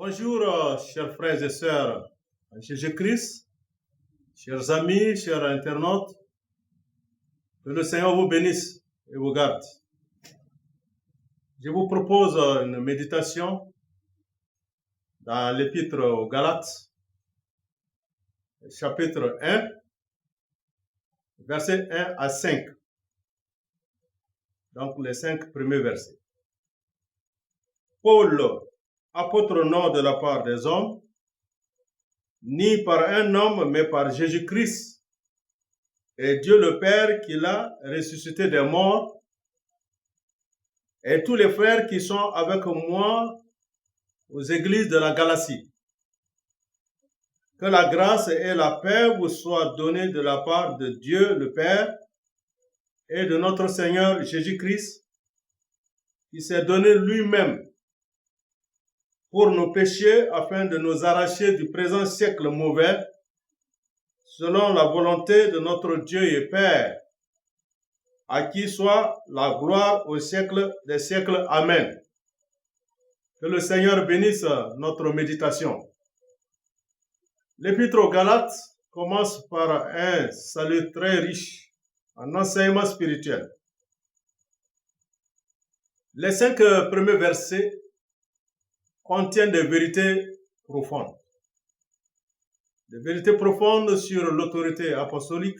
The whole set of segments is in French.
Bonjour, chers frères et sœurs en Jésus-Christ, chers amis, chers internautes. Que le Seigneur vous bénisse et vous garde. Je vous propose une méditation dans l'épître aux Galates, chapitre 1, versets 1 à 5. Donc les 5 premiers versets. Paul, apôtre non de la part des hommes, ni par un homme, mais par Jésus-Christ, et Dieu le Père qui l'a ressuscité des morts, et tous les frères qui sont avec moi aux églises de la Galatie. Que la grâce et la paix vous soient données de la part de Dieu le Père et de notre Seigneur Jésus-Christ, qui s'est donné lui-même pour nos péchés afin de nous arracher du présent siècle mauvais, selon la volonté de notre Dieu et Père, à qui soit la gloire au siècle des siècles. Amen. Que le Seigneur bénisse notre méditation. L'épître aux Galates commence par un salut très riche en enseignement spirituel. Les 5 premiers versets contiennent des vérités profondes. Des vérités profondes sur l'autorité apostolique,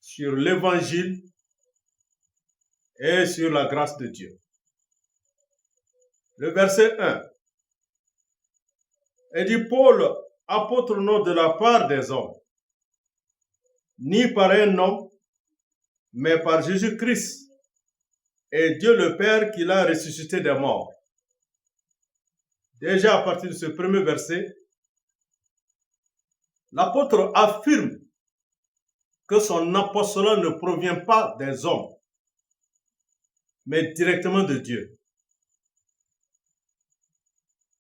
sur l'évangile et sur la grâce de Dieu. Le verset 1. Et dit Paul, apôtre non de la part des hommes, ni par un homme, mais par Jésus-Christ et Dieu le Père qui l'a ressuscité des morts. Déjà à partir de ce premier verset, l'apôtre affirme que son apostolat ne provient pas des hommes, mais directement de Dieu.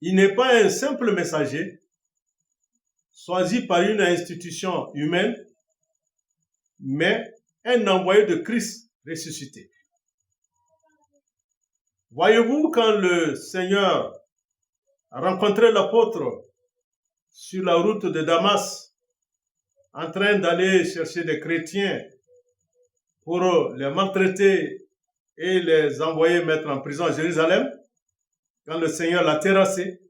Il n'est pas un simple messager choisi par une institution humaine, mais un envoyé de Christ ressuscité. Voyez-vous, quand le Seigneur a rencontré l'apôtre sur la route de Damas, en train d'aller chercher des chrétiens pour les maltraiter et les envoyer mettre en prison à Jérusalem, quand le Seigneur l'a terrassé,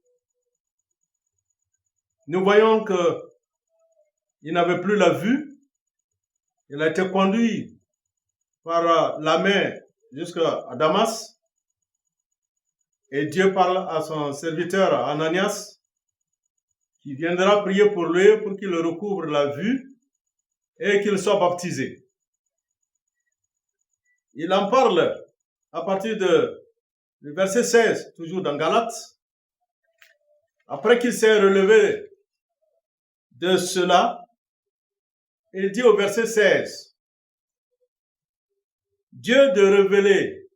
nous voyons qu'il n'avait plus la vue. Il a été conduit par la main jusqu'à Damas. Et Dieu parle à son serviteur Ananias, qui viendra prier pour lui pour qu'il recouvre la vue et qu'il soit baptisé. Il en parle à partir du verset 16, toujours dans Galates. Après qu'il s'est relevé de cela, il dit au verset 16, Dieu de révéler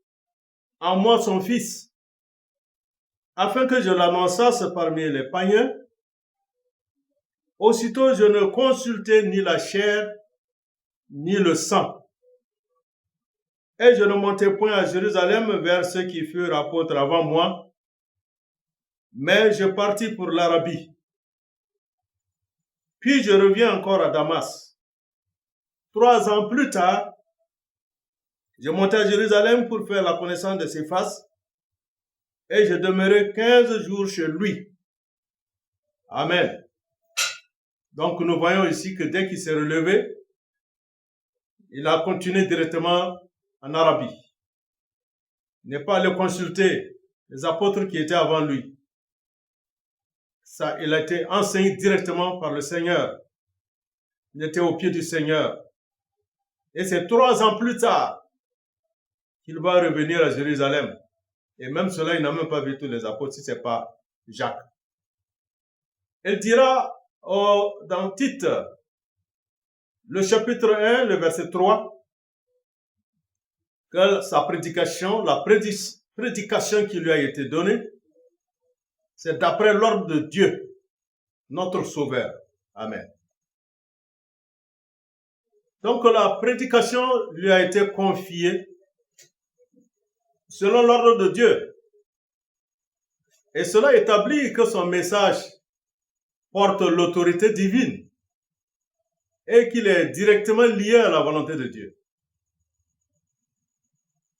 en moi son Fils, afin que je l'annonçasse parmi les païens. Aussitôt je ne consultai ni la chair, ni le sang. Et je ne montai point à Jérusalem vers ceux qui furent apôtres avant moi, mais je partis pour l'Arabie. Puis je reviens encore à Damas. 3 ans plus tard, je montai à Jérusalem pour faire la connaissance de Céphas, et je demeurai 15 jours chez lui. Amen. Donc nous voyons ici que dès qu'il s'est relevé, il a continué directement en Arabie. Il n'est pas allé consulter les apôtres qui étaient avant lui. Ça, il a été enseigné directement par le Seigneur. Il était au pied du Seigneur. Et c'est 3 ans plus tard qu'il va revenir à Jérusalem. Et même cela, il n'a même pas vu tous les apôtres, si ce n'est pas Jacques. Il dira dans Tite, le chapitre 1, le verset 3, que sa prédication, la prédication qui lui a été donnée, c'est d'après l'ordre de Dieu, notre Sauveur. Amen. Donc la prédication lui a été confiée selon l'ordre de Dieu. Et cela établit que son message porte l'autorité divine et qu'il est directement lié à la volonté de Dieu.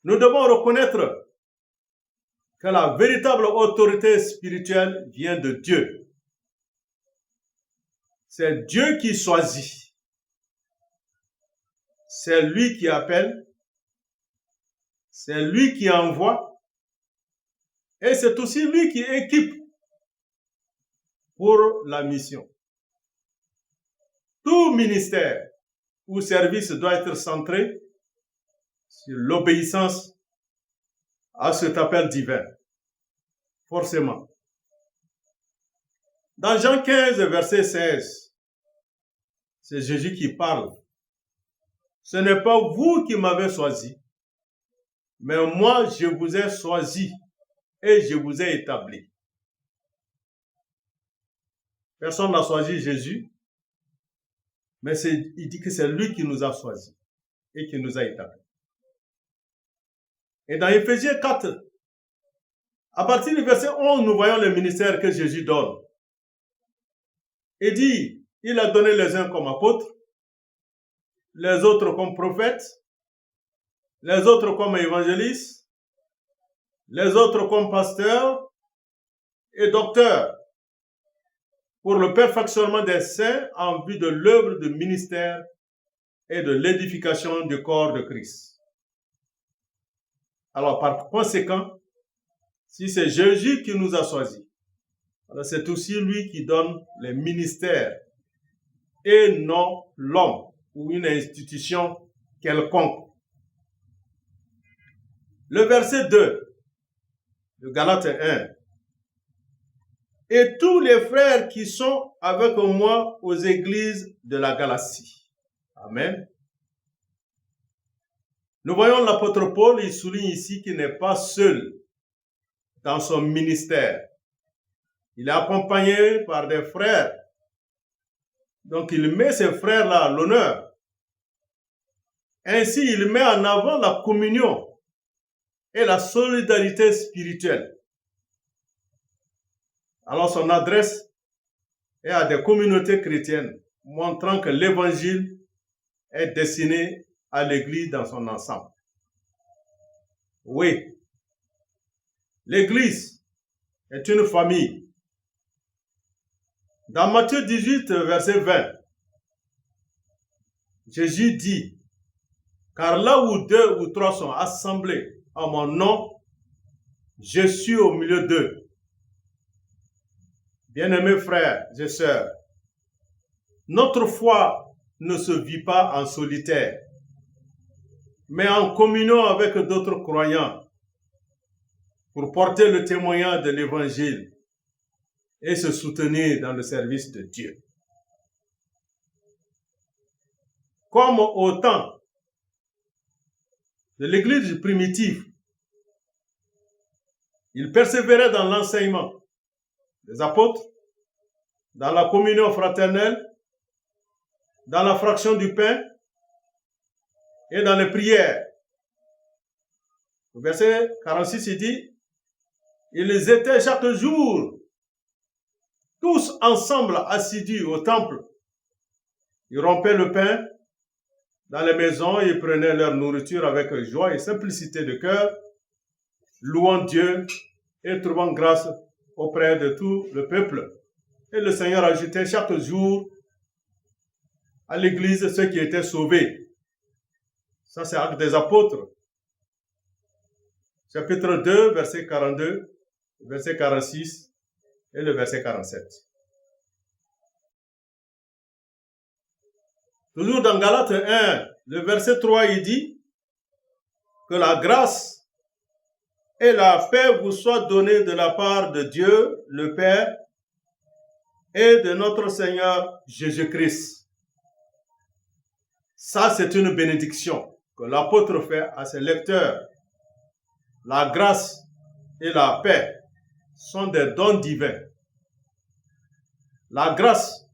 Nous devons reconnaître que la véritable autorité spirituelle vient de Dieu. C'est Dieu qui choisit. C'est lui qui appelle. C'est lui qui envoie. Et c'est aussi lui qui équipe pour la mission. Tout ministère ou service doit être centré sur l'obéissance à cet appel divin. Forcément. Dans Jean 15, verset 16, c'est Jésus qui parle. Ce n'est pas vous qui m'avez choisi, mais moi je vous ai choisi et je vous ai établi. Personne n'a choisi Jésus, mais il dit que c'est lui qui nous a choisis et qui nous a établis. Et dans Éphésiens 4, à partir du verset 11, nous voyons le ministère que Jésus donne. Il dit, il a donné les uns comme apôtres, les autres comme prophètes, les autres comme évangélistes, les autres comme pasteurs et docteurs, pour le perfectionnement des saints en vue de l'œuvre de ministère et de l'édification du corps de Christ. Alors, par conséquent, si c'est Jésus qui nous a choisis, alors c'est aussi lui qui donne les ministères et non l'homme ou une institution quelconque. Le verset 2 de Galates 1. Et tous les frères qui sont avec moi aux églises de la Galatie. Amen. Nous voyons l'apôtre Paul, il souligne ici qu'il n'est pas seul dans son ministère. Il est accompagné par des frères. Donc il met ces frères-là à l'honneur. Ainsi, il met en avant la communion et la solidarité spirituelle. Alors son adresse est à des communautés chrétiennes, montrant que l'évangile est destiné à l'Église dans son ensemble. Oui, l'Église est une famille. Dans Matthieu 18, verset 20, Jésus dit, « Car là où 2 ou 3 sont assemblés en mon nom, je suis au milieu d'eux. » Bien-aimés frères et sœurs, notre foi ne se vit pas en solitaire, mais en communion avec d'autres croyants pour porter le témoignage de l'Évangile et se soutenir dans le service de Dieu. Comme au temps de l'Église primitive, ils persévéraient dans l'enseignement des apôtres, dans la communion fraternelle, dans la fraction du pain et dans les prières. Au verset 46, il dit, ils étaient chaque jour tous ensemble assidus au temple. Ils rompaient le pain dans les maisons et prenaient leur nourriture avec joie et simplicité de cœur, louant Dieu et trouvant grâce auprès de tout le peuple. Et le Seigneur ajoutait chaque jour à l'Église ceux qui étaient sauvés. Ça, c'est Actes des Apôtres. Chapitre 2, verset 42, verset 46 et le verset 47. Toujours dans Galates 1, le verset 3, il dit que la grâce et la paix vous soient données de la part de Dieu, le Père, et de notre Seigneur Jésus-Christ. Ça, c'est une bénédiction que l'apôtre fait à ses lecteurs. La grâce et la paix sont des dons divins. La grâce,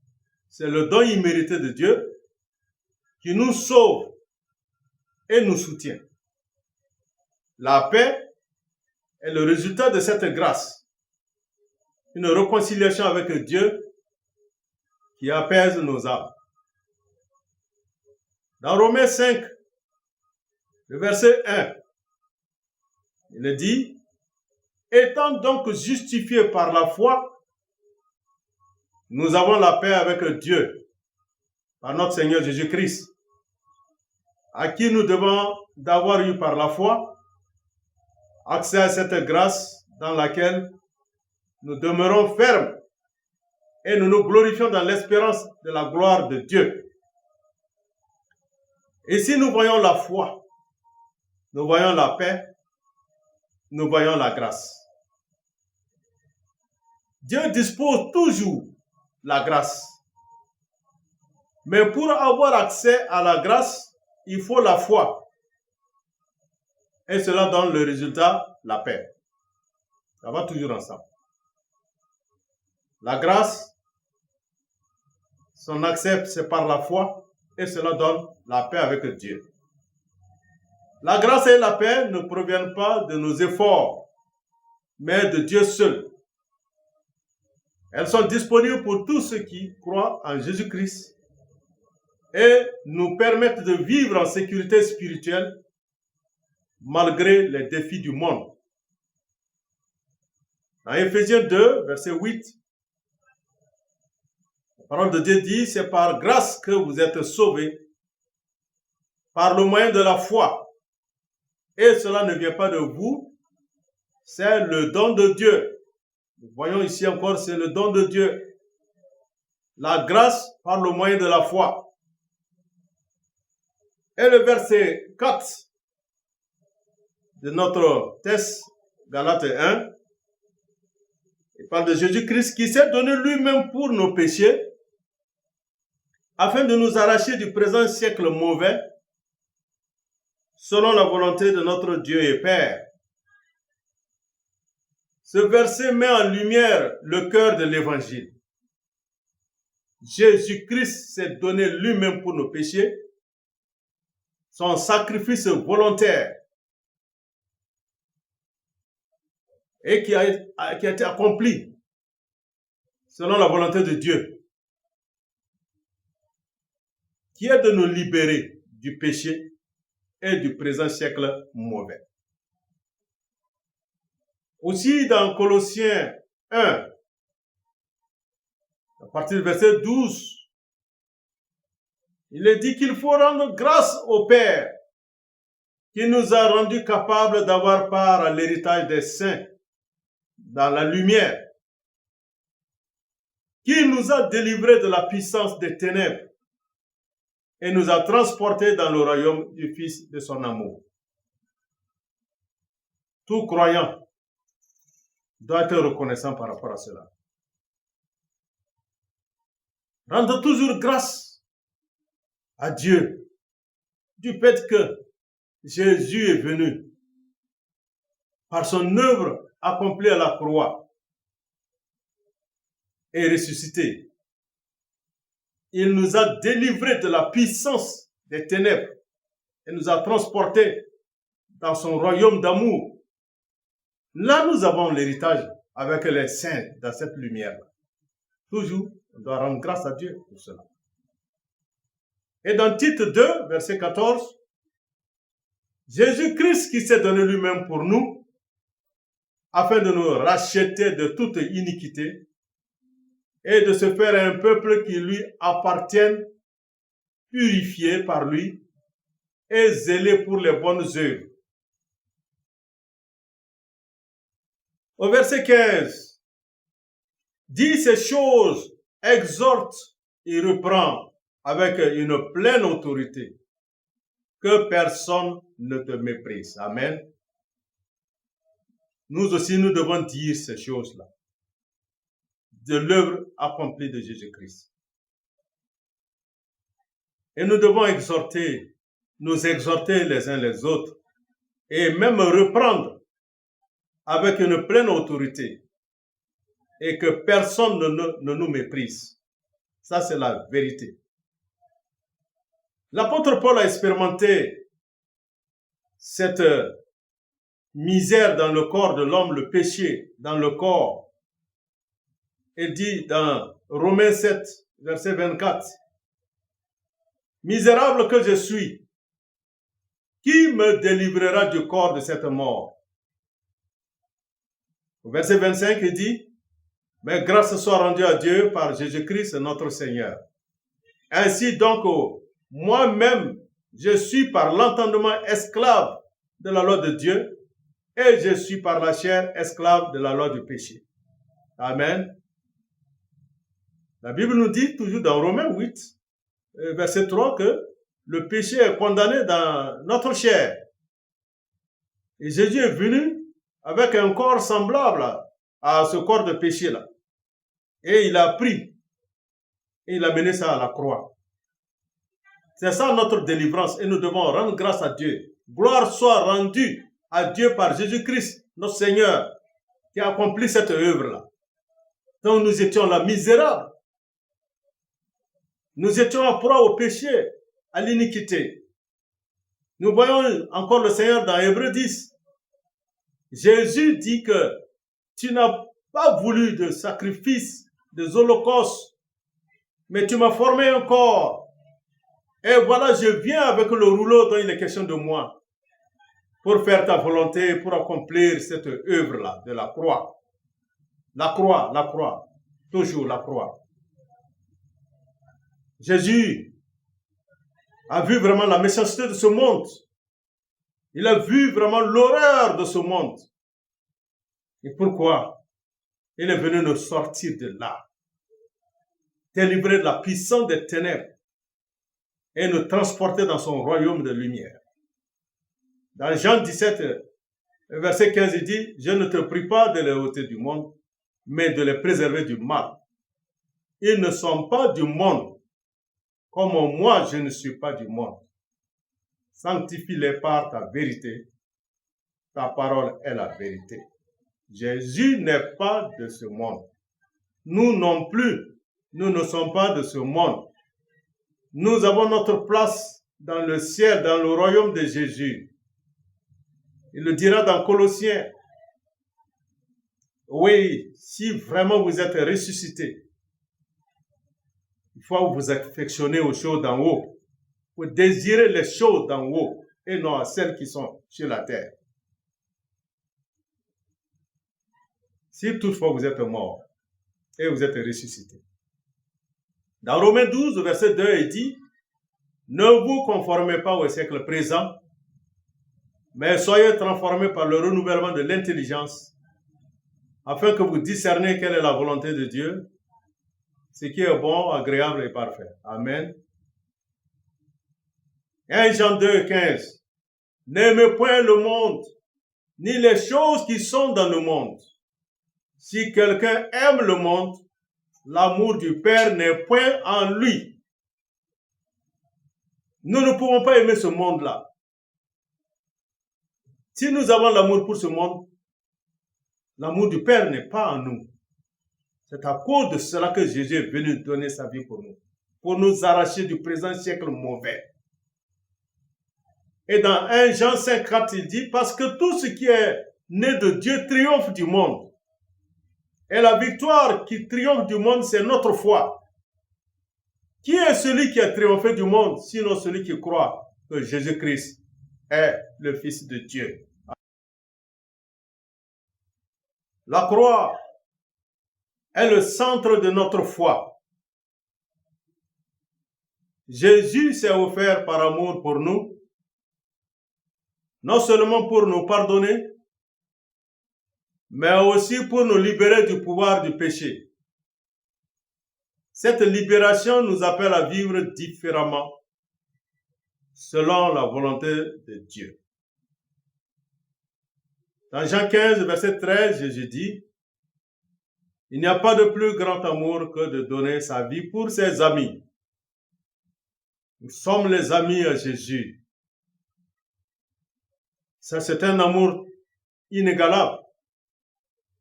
c'est le don immérité de Dieu qui nous sauve et nous soutient. La paix est le résultat de cette grâce une réconciliation avec Dieu qui apaise nos âmes. Dans Romains 5, le verset 1, il dit, étant donc justifiés par la foi, nous avons la paix avec Dieu, par notre Seigneur Jésus-Christ, à qui nous devons d'avoir eu par la foi accès à cette grâce dans laquelle nous demeurons fermes et nous nous glorifions dans l'espérance de la gloire de Dieu. Et si nous voyons la foi, nous voyons la paix, nous voyons la grâce. Dieu dispose toujours la grâce. Mais pour avoir accès à la grâce, il faut la foi. Et cela donne le résultat, la paix. Ça va toujours ensemble. La grâce, son accès, c'est par la foi, et cela donne la paix avec Dieu. La grâce et la paix ne proviennent pas de nos efforts, mais de Dieu seul. Elles sont disponibles pour tous ceux qui croient en Jésus-Christ et nous permettent de vivre en sécurité spirituelle malgré les défis du monde. Dans Éphésiens 2, verset 8, la parole de Dieu dit, c'est par grâce que vous êtes sauvés, par le moyen de la foi. Et cela ne vient pas de vous, c'est le don de Dieu. Nous voyons ici encore, c'est le don de Dieu. La grâce par le moyen de la foi. Et le verset 4 de notre texte, Galates 1, il parle de Jésus-Christ qui s'est donné lui-même pour nos péchés, afin de nous arracher du présent siècle mauvais, selon la volonté de notre Dieu et Père. Ce verset met en lumière le cœur de l'évangile. Jésus-Christ s'est donné lui-même pour nos péchés, son sacrifice volontaire, et qui a été accompli selon la volonté de Dieu, qui est de nous libérer du péché et du présent siècle mauvais. Aussi dans Colossiens 1, à partir du verset 12, il est dit qu'il faut rendre grâce au Père qui nous a rendus capables d'avoir part à l'héritage des saints dans la lumière, qui nous a délivrés de la puissance des ténèbres et nous a transportés dans le royaume du Fils de son amour. Tout croyant doit être reconnaissant par rapport à cela. Rendre toujours grâce à Dieu du fait que Jésus est venu par son œuvre accomplie à la croix et ressuscité. Il nous a délivrés de la puissance des ténèbres et nous a transportés dans son royaume d'amour. Là, nous avons l'héritage avec les saints dans cette lumière. Toujours, on doit rendre grâce à Dieu pour cela. Et dans Tite 2, verset 14, Jésus-Christ qui s'est donné lui-même pour nous, afin de nous racheter de toute iniquité et de se faire un peuple qui lui appartienne, purifié par lui et zélé pour les bonnes œuvres. Au verset 15, dit ces choses, exhorte et reprend avec une pleine autorité, que personne ne te méprise. Amen. Nous aussi, nous devons dire ces choses-là, de l'œuvre accomplie de Jésus-Christ. Et nous devons nous exhorter les uns les autres, et même reprendre avec une pleine autorité, et que personne ne nous méprise. Ça, c'est la vérité. L'apôtre Paul a expérimenté cette misère dans le corps de l'homme, le péché dans le corps il dit dans Romains 7, verset 24, « Misérable que je suis, qui me délivrera du corps de cette mort ?» Au verset 25, il dit, « Mais grâce soit rendue à Dieu par Jésus-Christ notre Seigneur. » Ainsi donc, moi-même, je suis par l'entendement esclave de la loi de Dieu et je suis par la chair esclave de la loi du péché. Amen. La Bible nous dit toujours dans Romains 8, verset 3, que le péché est condamné dans notre chair. Et Jésus est venu avec un corps semblable à ce corps de péché-là. Et il a pris, et il a mené ça à la croix. C'est ça notre délivrance et nous devons rendre grâce à Dieu. Gloire soit rendue à Dieu par Jésus-Christ, notre Seigneur, qui a accompli cette œuvre-là. Donc nous étions là misérables. Nous étions en proie au péché, à l'iniquité. Nous voyons encore le Seigneur dans Hébreux 10. Jésus dit que tu n'as pas voulu de sacrifice, des holocaustes, mais tu m'as formé un corps. Et voilà, je viens avec le rouleau dont il est question de moi, pour faire ta volonté, pour accomplir cette œuvre-là de la croix. La croix, toujours la croix. Jésus a vu vraiment la méchanceté de ce monde. Il a vu vraiment l'horreur de ce monde. Et pourquoi? Il est venu nous sortir de là, délivrer de la puissance des ténèbres et nous transporter dans son royaume de lumière. Dans Jean 17, verset 15, il dit, « Je ne te prie pas de les ôter du monde, mais de les préserver du mal. Ils ne sont pas du monde, comme moi je ne suis pas du monde. Sanctifie-les par ta vérité. Ta parole est la vérité. » Jésus n'est pas de ce monde. Nous non plus, nous ne sommes pas de ce monde. Nous avons notre place dans le ciel, dans le royaume de Jésus. Il le dira dans Colossiens. Oui, si vraiment vous êtes ressuscité, il faut vous affectionner aux choses d'en haut. Vous désirez les choses d'en haut et non à celles qui sont sur la terre. Si toutefois vous êtes mort et vous êtes ressuscité. Dans Romains 12, verset 2, il dit, « Ne vous conformez pas au siècle présent, mais soyez transformés par le renouvellement de l'intelligence, afin que vous discerniez quelle est la volonté de Dieu, ce qui est bon, agréable et parfait. » Amen. 1 Jean 2, 15. « N'aimez point le monde, ni les choses qui sont dans le monde. Si quelqu'un aime le monde, l'amour du Père n'est point en lui. » Nous ne pouvons pas aimer ce monde-là. Si nous avons l'amour pour ce monde, l'amour du Père n'est pas en nous. C'est à cause de cela que Jésus est venu donner sa vie pour nous arracher du présent siècle mauvais. Et dans 1 Jean 5, 4, il dit, « Parce que tout ce qui est né de Dieu triomphe du monde. Et la victoire qui triomphe du monde, c'est notre foi. Qui est celui qui a triomphé du monde, sinon celui qui croit que Jésus-Christ est le Fils de Dieu? » La croix est le centre de notre foi. Jésus s'est offert par amour pour nous, non seulement pour nous pardonner, mais aussi pour nous libérer du pouvoir du péché. Cette libération nous appelle à vivre différemment, selon la volonté de Dieu. Dans Jean 15, verset 13, Jésus dit, « Il n'y a pas de plus grand amour que de donner sa vie pour ses amis. » Nous sommes les amis à Jésus. Ça, c'est un amour inégalable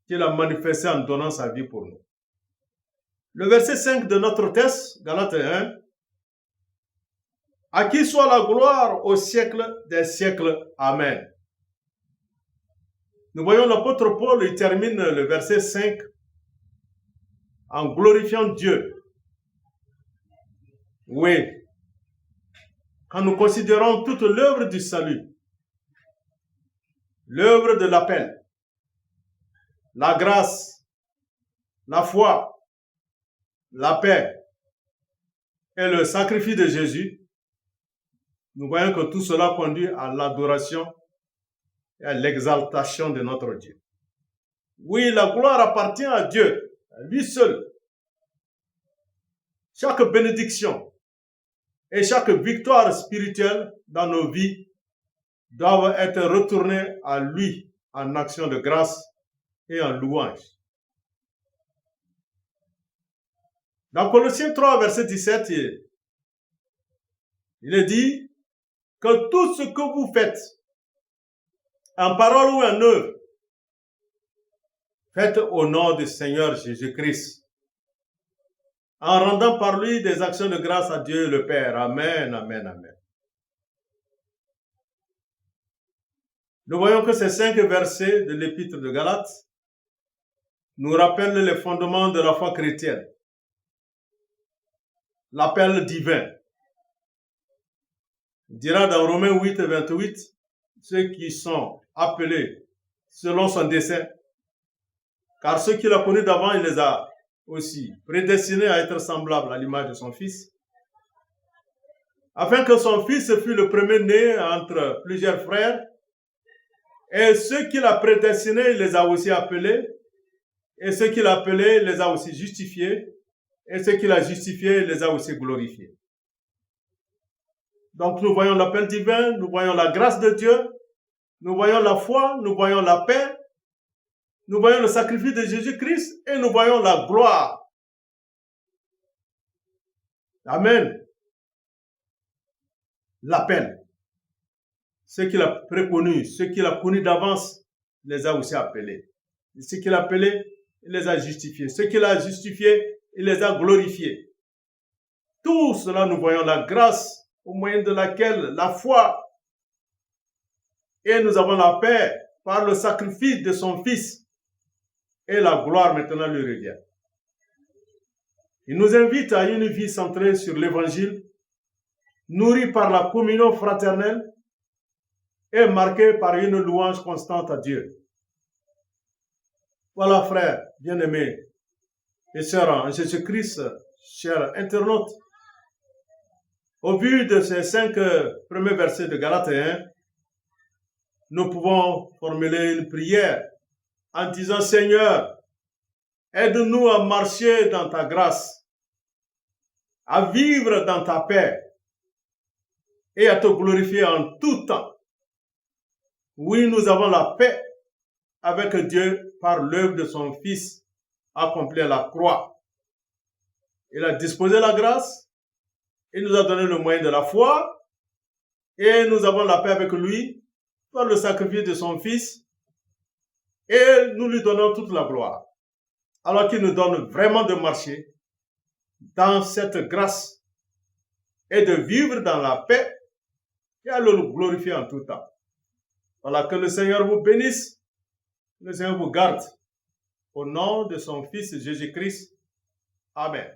qu'il a manifesté en donnant sa vie pour nous. Le verset 5 de notre texte, Galates 1, « À qui soit la gloire au siècle des siècles. Amen. » Nous voyons l'apôtre Paul, il termine le verset 5 en glorifiant Dieu. Oui, quand nous considérons toute l'œuvre du salut, l'œuvre de l'appel, la grâce, la foi, la paix et le sacrifice de Jésus, nous voyons que tout cela conduit à l'adoration et à l'exaltation de notre Dieu. Oui, la gloire appartient à Dieu, à lui seul. Chaque bénédiction et chaque victoire spirituelle dans nos vies doivent être retournées à lui en action de grâce et en louange. Dans Colossiens 3, verset 17, il est dit que tout ce que vous faites, en parole ou en œuvre, faites au nom du Seigneur Jésus-Christ, en rendant par lui des actions de grâce à Dieu le Père. Amen, amen, amen. Nous voyons que ces 5 versets de l'Épître de Galates nous rappellent les fondements de la foi chrétienne. L'appel divin. Il dira dans Romains 8, 28, ceux qui sont appelés selon son dessein, car ceux qu'il a connus d'avant, il les a aussi prédestinés à être semblables à l'image de son Fils, afin que son Fils fût le premier-né entre plusieurs frères, et ceux qu'il a prédestinés, il les a aussi appelés, et ceux qu'il a appelés, il les a aussi justifiés, et ceux qu'il a justifiés, il les a aussi glorifiés. Donc nous voyons l'appel divin, nous voyons la grâce de Dieu, nous voyons la foi, nous voyons la paix, nous voyons le sacrifice de Jésus-Christ et nous voyons la gloire. Amen. L'appel. Ceux qu'il a préconnus, ceux qu'il a connus d'avance, il les a aussi appelés. Et ceux qu'il a appelés, il les a justifiés. Ceux qu'il a justifiés, il les a glorifiés. Tout cela, nous voyons la grâce au moyen de laquelle la foi et nous avons la paix par le sacrifice de son Fils et la gloire maintenant lui revient. Il nous invite à une vie centrée sur l'Évangile, nourrie par la communion fraternelle et marquée par une louange constante à Dieu. Voilà, frères bien-aimés et sœurs en Jésus-Christ, chers internautes, au vu de ces 5 premiers versets de Galates 1, nous pouvons formuler une prière en disant: Seigneur, aide-nous à marcher dans ta grâce, à vivre dans ta paix et à te glorifier en tout temps. Oui, nous avons la paix avec Dieu par l'œuvre de son Fils accompli à la croix. Il a disposé la grâce, il nous a donné le moyen de la foi et nous avons la paix avec lui par le sacrifice de son Fils et nous lui donnons toute la gloire. Alors qu'il nous donne vraiment de marcher dans cette grâce et de vivre dans la paix et à le glorifier en tout temps. Voilà, que le Seigneur vous bénisse, le Seigneur vous garde. Au nom de son Fils Jésus-Christ. Amen.